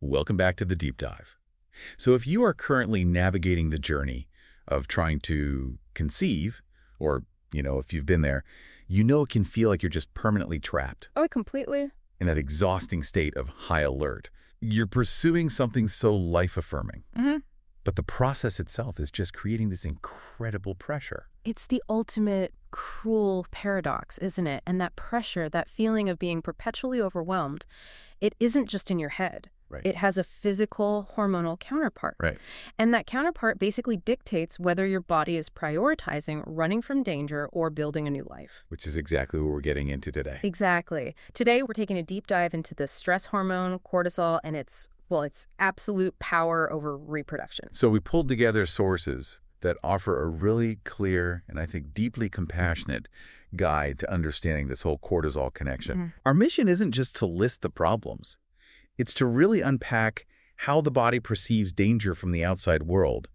Welcome back to the deep dive. So if you are currently navigating the journey of trying to conceive, or, if you've been there, it can feel like you're just permanently trapped Oh, completely. in that exhausting state of high alert. You're pursuing something so life-affirming, but the process itself is just creating this incredible pressure. It's the ultimate cruel paradox, isn't it? And that pressure, that feeling of being perpetually overwhelmed, it isn't just in your head. Right. It has a physical hormonal counterpart. Right. And that counterpart basically dictates whether your body is prioritizing running from danger or building a new life. Which is exactly what we're getting into today. Exactly. Today, we're taking a deep dive into the stress hormone, cortisol, and its absolute power over reproduction. So we pulled together sources that offer a really clear and I think deeply compassionate guide to understanding this whole cortisol connection. Our mission isn't just to list the problems. It's to really unpack how the body perceives danger from the outside world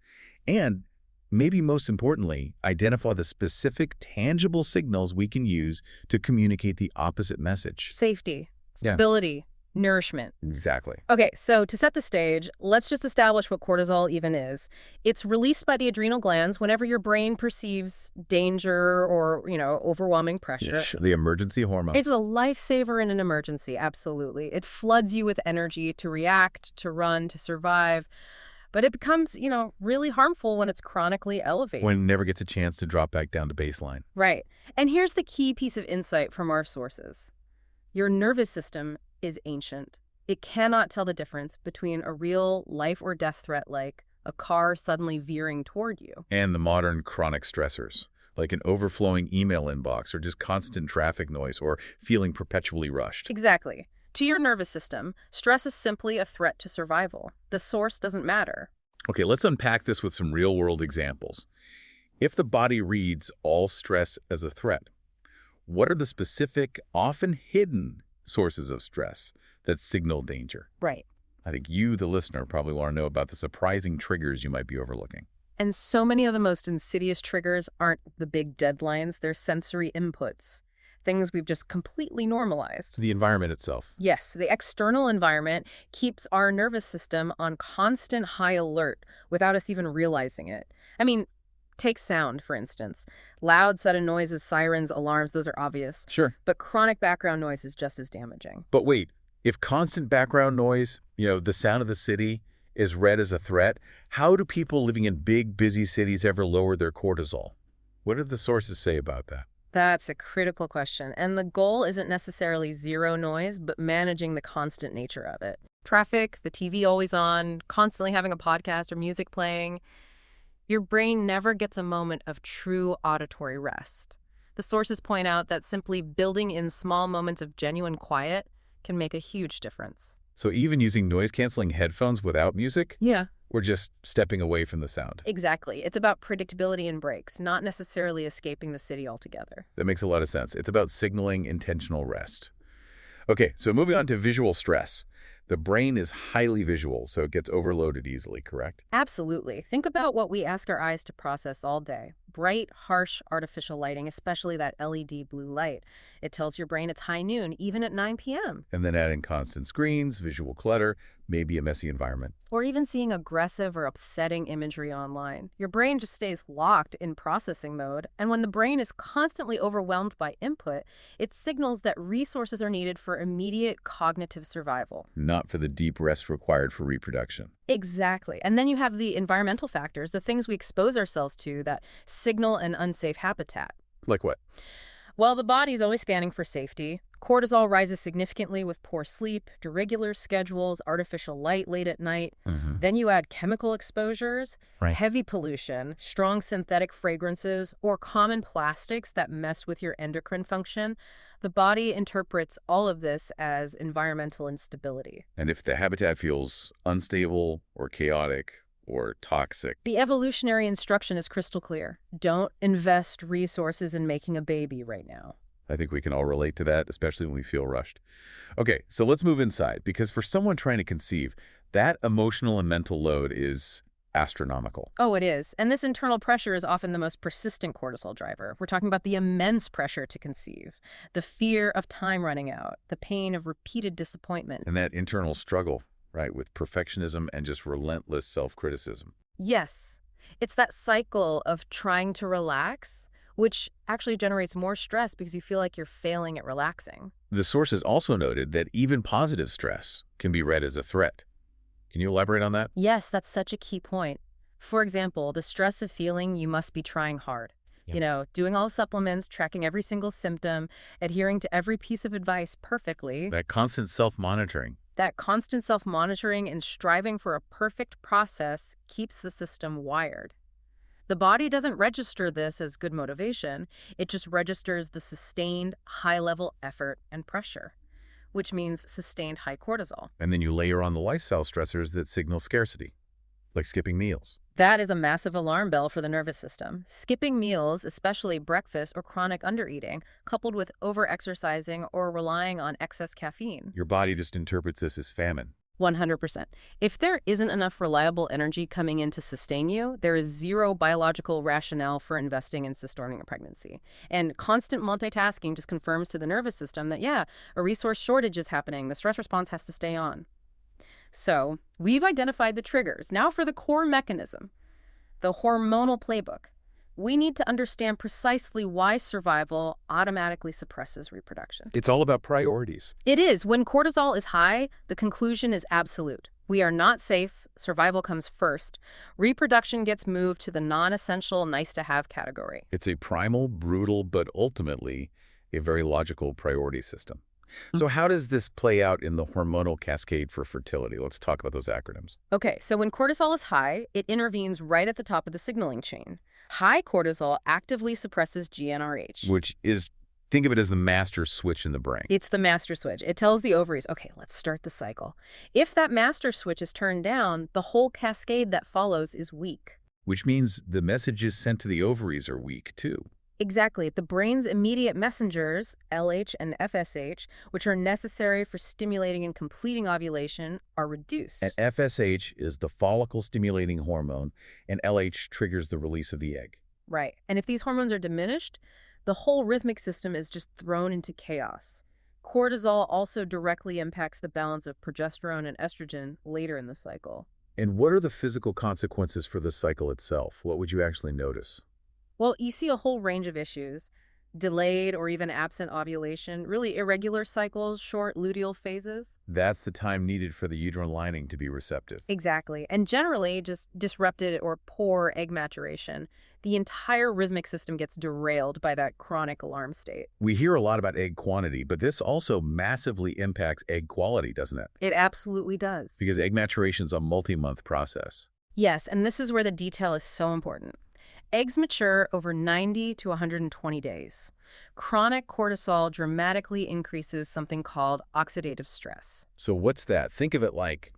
and, maybe most importantly, identify the specific, tangible signals we can use to communicate the opposite message. Safety, stability, nourishment. Exactly. Okay, so to set the stage, let's just establish what cortisol even is. It's released by the adrenal glands whenever your brain perceives danger or, overwhelming pressure. The emergency hormone. It's a lifesaver in an emergency, absolutely. It floods you with energy to react, to run, to survive. But it becomes, really harmful when it's chronically elevated. When it never gets a chance to drop back down to baseline. Right. And here's the key piece of insight from our sources. Your nervous system is ancient. It cannot tell the difference between a real life or death threat like a car suddenly veering toward you. And the modern chronic stressors, like an overflowing email inbox or just constant traffic noise or feeling perpetually rushed. Exactly. To your nervous system, stress is simply a threat to survival. The source doesn't matter. Okay, let's unpack this with some real-world examples. If the body reads all stress as a threat, what are the specific, often hidden sources of stress that signal danger? Right. I think you, the listener, probably want to know about the surprising triggers you might be overlooking. And so many of the most insidious triggers aren't the big deadlines, they're sensory inputs. Things we've just completely normalized. The environment itself. Yes, the external environment keeps our nervous system on constant high alert without us even realizing it. I mean, take sound, for instance. Loud, sudden noises, sirens, alarms, those are obvious. Sure. But chronic background noise is just as damaging. But wait, if constant background noise, the sound of the city, is read as a threat, how do people living in big, busy cities ever lower their cortisol? What do the sources say about that? That's a critical question. And the goal isn't necessarily zero noise, but managing the constant nature of it. Traffic, the TV always on, constantly having a podcast or music playing. Your brain never gets a moment of true auditory rest. The sources point out that simply building in small moments of genuine quiet can make a huge difference. So even using noise-canceling headphones without music? Yeah. We're just stepping away from the sound. Exactly. It's about predictability and breaks, not necessarily escaping the city altogether. That makes a lot of sense. It's about signaling intentional rest. Okay, so moving on to visual stress. The brain is highly visual, so it gets overloaded easily, correct? Absolutely. Think about what we ask our eyes to process all day. Bright, harsh, artificial lighting, especially that LED blue light. It tells your brain it's high noon, even at 9 p.m. And then add in constant screens, visual clutter, maybe a messy environment. Or even seeing aggressive or upsetting imagery online. Your brain just stays locked in processing mode, and when the brain is constantly overwhelmed by input, it signals that resources are needed for immediate cognitive survival. Not for the deep rest required for reproduction. Exactly. And then you have the environmental factors, the things we expose ourselves to that signal an unsafe habitat. Like what? Well, the body's always scanning for safety. Cortisol rises significantly with poor sleep, irregular schedules, artificial light late at night. Then you add chemical exposures, heavy pollution, strong synthetic fragrances, or common plastics that mess with your endocrine function. The body interprets all of this as environmental instability. And if the habitat feels unstable or chaotic or toxic, the evolutionary instruction is crystal clear. Don't invest resources in making a baby right now. I think we can all relate to that, especially when we feel rushed. Okay, so let's move inside, because for someone trying to conceive, that emotional and mental load is astronomical. Oh, it is. And this internal pressure is often the most persistent cortisol driver. We're talking about the immense pressure to conceive, the fear of time running out, the pain of repeated disappointment. And that internal struggle, right, with perfectionism and just relentless self-criticism. Yes. It's that cycle of trying to relax, which actually generates more stress because you feel like you're failing at relaxing. The sources also noted that even positive stress can be read as a threat. Can you elaborate on that? Yes, that's such a key point. For example, the stress of feeling you must be trying hard. Yep. Doing all the supplements, tracking every single symptom, adhering to every piece of advice perfectly. That constant self-monitoring. That constant self-monitoring and striving for a perfect process keeps the system wired. The body doesn't register this as good motivation. It just registers the sustained high-level effort and pressure, which means sustained high cortisol. And then you layer on the lifestyle stressors that signal scarcity, like skipping meals. That is a massive alarm bell for the nervous system. Skipping meals, especially breakfast or chronic undereating, coupled with overexercising or relying on excess caffeine. Your body just interprets this as famine. 100%. If there isn't enough reliable energy coming in to sustain you, there is zero biological rationale for investing in sustaining a pregnancy. And constant multitasking just confirms to the nervous system that, yeah, a resource shortage is happening. The stress response has to stay on. So, we've identified the triggers. Now for the core mechanism, the hormonal playbook. We need to understand precisely why survival automatically suppresses reproduction. It's all about priorities. It is. When cortisol is high, the conclusion is absolute. We are not safe. Survival comes first. Reproduction gets moved to the non-essential, nice-to-have category. It's a primal, brutal, but ultimately a very logical priority system. So how does this play out in the hormonal cascade for fertility? Let's talk about those acronyms. Okay, so when cortisol is high, it intervenes right at the top of the signaling chain. High cortisol actively suppresses GnRH. Which is, think of it as the master switch in the brain. It's the master switch. It tells the ovaries, okay, let's start the cycle. If that master switch is turned down, the whole cascade that follows is weak. Which means the messages sent to the ovaries are weak, too. Exactly. The brain's immediate messengers, LH and FSH, which are necessary for stimulating and completing ovulation, are reduced. And FSH is the follicle-stimulating hormone, and LH triggers the release of the egg. Right. And if these hormones are diminished, the whole rhythmic system is just thrown into chaos. Cortisol also directly impacts the balance of progesterone and estrogen later in the cycle. And what are the physical consequences for the cycle itself? What would you actually notice? Well, you see a whole range of issues. Delayed or even absent ovulation, really irregular cycles, short luteal phases. That's the time needed for the uterine lining to be receptive. Exactly. And generally, just disrupted or poor egg maturation. The entire rhythmic system gets derailed by that chronic alarm state. We hear a lot about egg quantity, but this also massively impacts egg quality, doesn't it? It absolutely does. Because egg maturation is a multi-month process. Yes, and this is where the detail is so important. Eggs mature over 90 to 120 days. Chronic cortisol dramatically increases something called oxidative stress. So what's that? Think of it like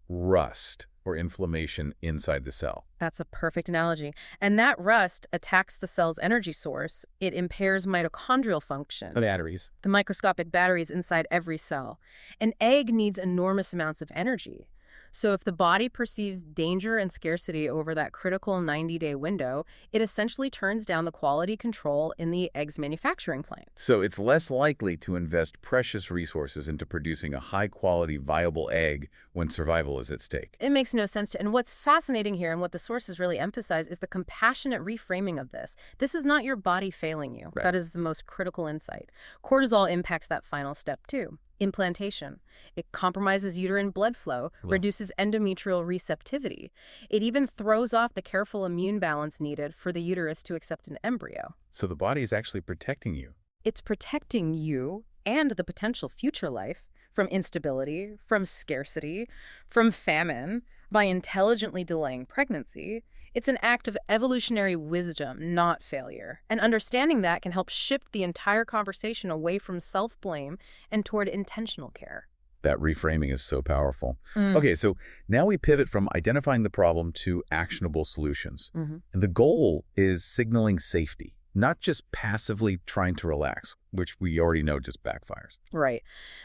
rust or inflammation inside the cell. That's a perfect analogy. And that rust attacks the cell's energy source. It impairs mitochondrial function. The batteries. The microscopic batteries inside every cell. An egg needs enormous amounts of energy. So if the body perceives danger and scarcity over that critical 90-day window, it essentially turns down the quality control in the egg's manufacturing plant. So it's less likely to invest precious resources into producing a high-quality, viable egg when survival is at stake. It makes no sense to. And what's fascinating here and what the sources really emphasize is the compassionate reframing of this. This is not your body failing you. Right. That is the most critical insight. Cortisol impacts that final step too. Implantation. It compromises uterine blood flow, reduces endometrial receptivity. It even throws off the careful immune balance needed for the uterus to accept an embryo. So the body is actually protecting you. It's protecting you and the potential future life from instability, from scarcity, from famine, by intelligently delaying pregnancy. It's an act of evolutionary wisdom, not failure. And understanding that can help shift the entire conversation away from self-blame and toward intentional care. That reframing is so powerful. Okay, so now we pivot from identifying the problem to actionable solutions. And the goal is signaling safety, not just passively trying to relax, which we already know just backfires. Right.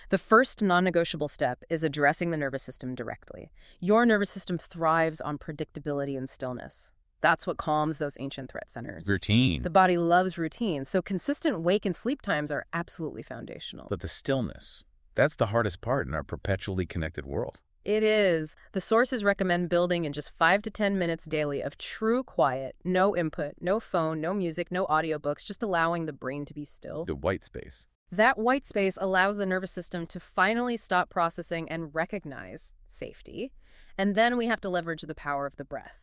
The first non-negotiable step is addressing the nervous system directly. Your nervous system thrives on predictability and stillness. That's what calms those ancient threat centers. Routine. The body loves routine, so consistent wake and sleep times are absolutely foundational. But the stillness, that's the hardest part in our perpetually connected world. It is. The sources recommend building in just 5 to 10 minutes daily of true quiet, no input, no phone, no music, no audiobooks, just allowing the brain to be still. The white space. That white space allows the nervous system to finally stop processing and recognize safety. And then we have to leverage the power of the breath.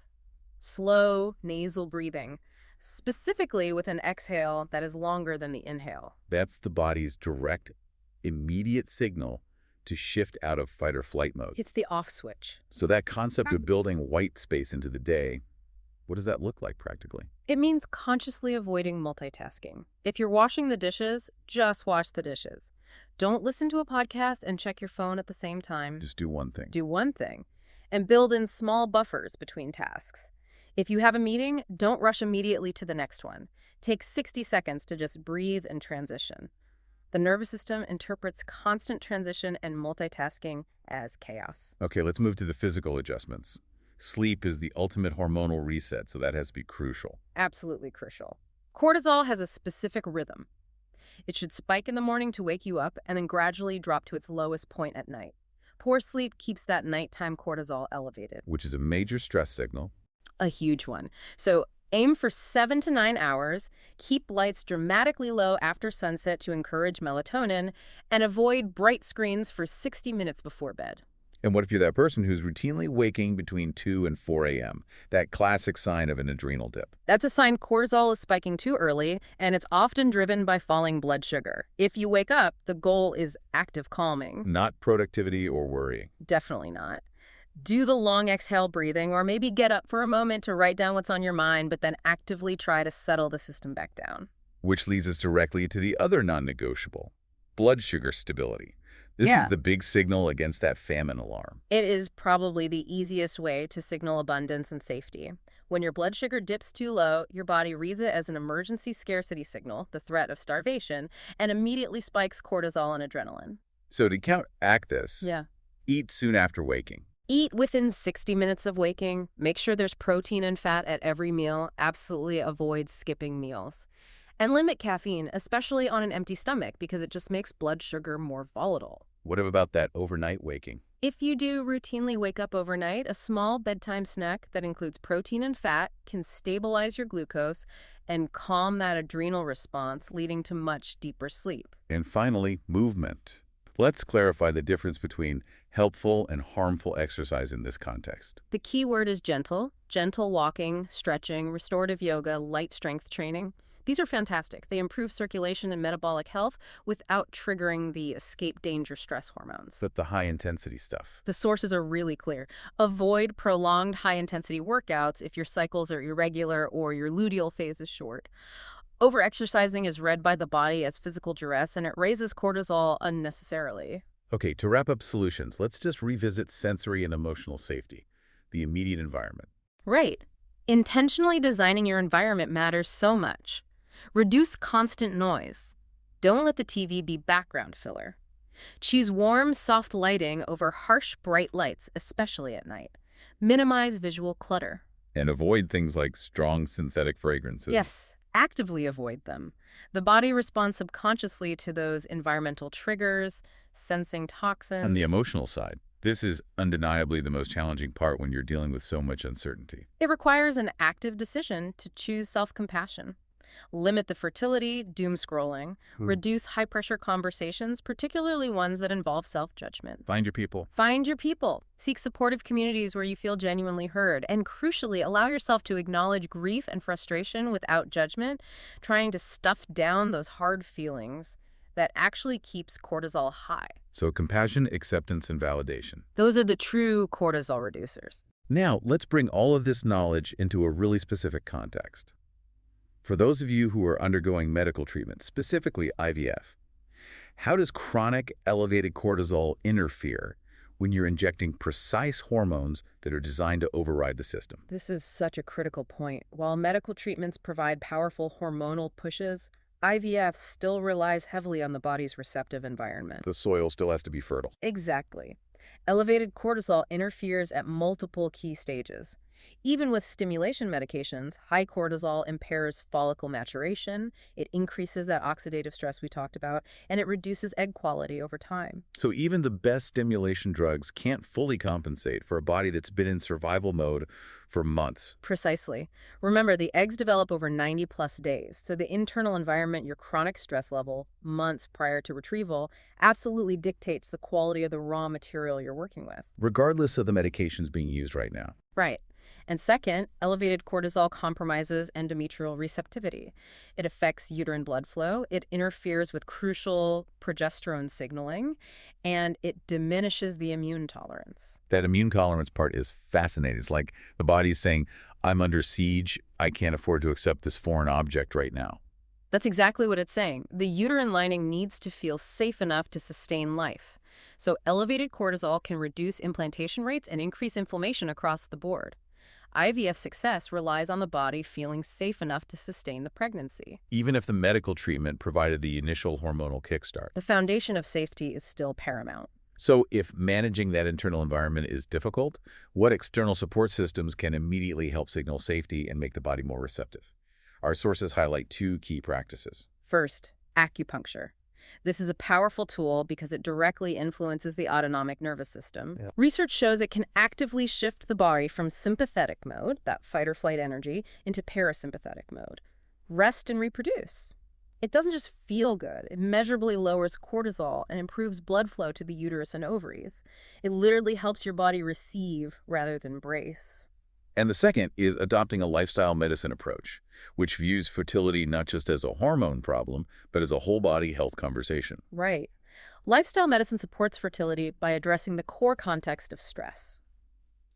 Slow nasal breathing, specifically with an exhale that is longer than the inhale. That's the body's direct, immediate signal to shift out of fight or flight mode. It's the off switch. So that concept of building white space into the day, what does that look like practically? It means consciously avoiding multitasking. If you're washing the dishes, just wash the dishes. Don't listen to a podcast and check your phone at the same time. Just do one thing. Do one thing. And build in small buffers between tasks. If you have a meeting, don't rush immediately to the next one. Take 60 seconds to just breathe and transition. The nervous system interprets constant transition and multitasking as chaos. Okay, let's move to the physical adjustments. Sleep is the ultimate hormonal reset, so that has to be crucial. Absolutely crucial. Cortisol has a specific rhythm. It should spike in the morning to wake you up and then gradually drop to its lowest point at night. Poor sleep keeps that nighttime cortisol elevated. Which is a major stress signal. A huge one. So aim for 7 to 9 hours, keep lights dramatically low after sunset to encourage melatonin, and avoid bright screens for 60 minutes before bed. And what if you're that person who's routinely waking between 2 and 4 a.m., that classic sign of an adrenal dip? That's a sign cortisol is spiking too early, and it's often driven by falling blood sugar. If you wake up, the goal is active calming. Not productivity or worrying. Definitely not. Do the long exhale breathing, or maybe get up for a moment to write down what's on your mind, but then actively try to settle the system back down. Which leads us directly to the other non-negotiable, blood sugar stability. This is the big signal against that famine alarm. It is probably the easiest way to signal abundance and safety. When your blood sugar dips too low, your body reads it as an emergency scarcity signal, the threat of starvation, and immediately spikes cortisol and adrenaline. So to counteract this, eat soon after waking. Eat within 60 minutes of waking. Make sure there's protein and fat at every meal. Absolutely avoid skipping meals. And limit caffeine, especially on an empty stomach, because it just makes blood sugar more volatile. What about that overnight waking? If you do routinely wake up overnight, a small bedtime snack that includes protein and fat can stabilize your glucose and calm that adrenal response, leading to much deeper sleep. And finally, movement. Let's clarify the difference between helpful and harmful exercise in this context. The key word is gentle. Gentle walking, stretching, restorative yoga, light strength training. These are fantastic. They improve circulation and metabolic health without triggering the escape danger stress hormones. But the high-intensity stuff. The sources are really clear. Avoid prolonged high-intensity workouts if your cycles are irregular or your luteal phase is short. Overexercising is read by the body as physical duress, and it raises cortisol unnecessarily. Okay, to wrap up solutions, let's just revisit sensory and emotional safety, the immediate environment. Right. Intentionally designing your environment matters so much. Reduce constant noise. Don't let the TV be background filler. Choose warm, soft lighting over harsh, bright lights, especially at night. Minimize visual clutter. And avoid things like strong synthetic fragrances. Yes, actively avoid them. The body responds subconsciously to those environmental triggers, sensing toxins. On the emotional side, this is undeniably the most challenging part when you're dealing with so much uncertainty. It requires an active decision to choose self-compassion. Limit the fertility, doom scrolling. Reduce high-pressure conversations, particularly ones that involve self-judgment. Find your people. Find your people. Seek supportive communities where you feel genuinely heard. And crucially, allow yourself to acknowledge grief and frustration without judgment, trying to stuff down those hard feelings that actually keeps cortisol high. So compassion, acceptance, and validation. Those are the true cortisol reducers. Now, let's bring all of this knowledge into a really specific context. For those of you who are undergoing medical treatment, specifically IVF, how does chronic elevated cortisol interfere when you're injecting precise hormones that are designed to override the system? This is such a critical point. While medical treatments provide powerful hormonal pushes, IVF still relies heavily on the body's receptive environment. The soil still has to be fertile. Exactly. Elevated cortisol interferes at multiple key stages. Even with stimulation medications, high cortisol impairs follicle maturation, it increases that oxidative stress we talked about, and it reduces egg quality over time. So even the best stimulation drugs can't fully compensate for a body that's been in survival mode for months. Precisely. Remember, the eggs develop over 90+ days, so the internal environment, your chronic stress level, months prior to retrieval, absolutely dictates the quality of the raw material you're working with. Regardless of the medications being used right now. Right. And second, elevated cortisol compromises endometrial receptivity. It affects uterine blood flow, it interferes with crucial progesterone signaling, and it diminishes the immune tolerance. That immune tolerance part is fascinating. It's like the body's saying, I'm under siege. I can't afford to accept this foreign object right now. That's exactly what it's saying. The uterine lining needs to feel safe enough to sustain life. So elevated cortisol can reduce implantation rates and increase inflammation across the board. IVF success relies on the body feeling safe enough to sustain the pregnancy. Even if the medical treatment provided the initial hormonal kickstart. The foundation of safety is still paramount. So if managing that internal environment is difficult, what external support systems can immediately help signal safety and make the body more receptive? Our sources highlight 2 key practices. First, acupuncture. This is a powerful tool because it directly influences the autonomic nervous system. Yeah. Research shows it can actively shift the body from sympathetic mode, that fight or flight energy, into parasympathetic mode. Rest and reproduce. It doesn't just feel good. It measurably lowers cortisol and improves blood flow to the uterus and ovaries. It literally helps your body receive rather than brace. And the second is adopting a lifestyle medicine approach, which views fertility not just as a hormone problem, but as a whole-body health conversation. Right. Lifestyle medicine supports fertility by addressing the core context of stress,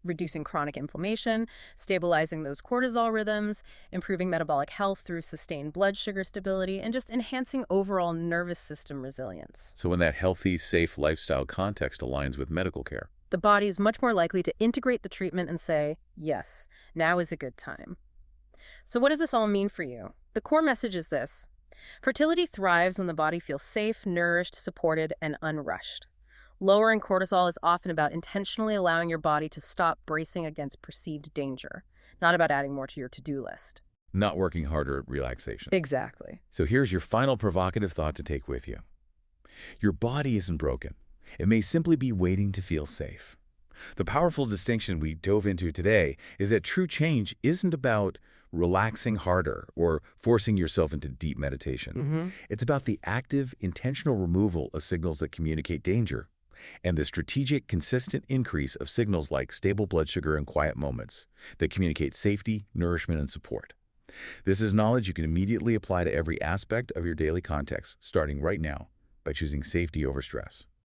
reducing chronic inflammation, stabilizing those cortisol rhythms, improving metabolic health through sustained blood sugar stability, and just enhancing overall nervous system resilience. So when that healthy, safe lifestyle context aligns with medical care. The body is much more likely to integrate the treatment and say, yes, now is a good time. So what does this all mean for you? The core message is this. Fertility thrives when the body feels safe, nourished, supported, and unrushed. Lowering cortisol is often about intentionally allowing your body to stop bracing against perceived danger, not about adding more to your to-do list. Not working harder at relaxation. Exactly. So here's your final provocative thought to take with you. Your body isn't broken. It may simply be waiting to feel safe. The powerful distinction we dove into today is that true change isn't about relaxing harder or forcing yourself into deep meditation. It's about the active, intentional removal of signals that communicate danger and the strategic, consistent increase of signals like stable blood sugar and quiet moments that communicate safety, nourishment, and support. This is knowledge you can immediately apply to every aspect of your daily context, starting right now by choosing safety over stress.